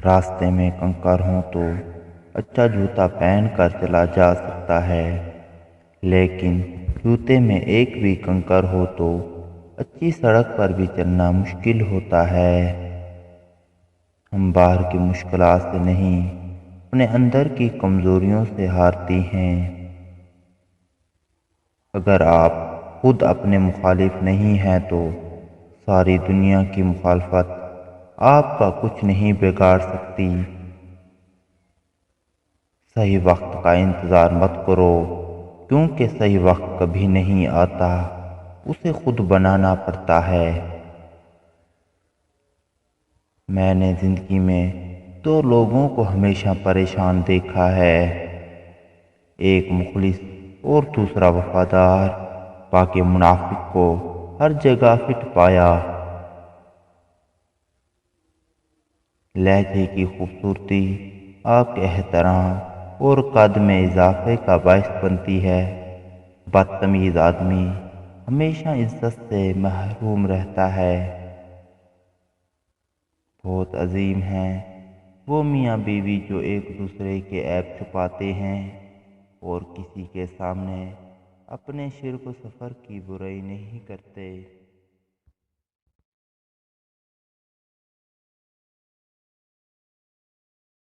راستے میں کنکر ہوں تو اچھا جوتا پہن کر چلا جا سکتا ہے، لیکن جوتے میں ایک بھی کنکر ہو تو اچھی سڑک پر بھی چلنا مشکل ہوتا ہے۔ ہم باہر کی مشکلات سے نہیں، اپنے اندر کی کمزوریوں سے ہارتی ہیں۔ اگر آپ خود اپنے مخالف نہیں ہیں تو ساری دنیا کی مخالفت آپ کا کچھ نہیں بگاڑ سکتی۔ صحیح وقت کا انتظار مت کرو، کیونکہ صحیح وقت کبھی نہیں آتا، اسے خود بنانا پڑتا ہے۔ میں نے زندگی میں دو لوگوں کو ہمیشہ پریشان دیکھا ہے، ایک مخلص اور دوسرا وفادار۔ باقی منافق کو ہر جگہ فٹ پایا۔ لہجے کی خوبصورتی آپ کے احترام اور قد میں اضافے کا باعث بنتی ہے۔ بدتمیز آدمی ہمیشہ عزت سے محروم رہتا ہے۔ بہت عظیم ہیں وہ میاں بیوی جو ایک دوسرے کے عیب چھپاتے ہیں اور کسی کے سامنے اپنے شرک و سفر کی برائی نہیں کرتے۔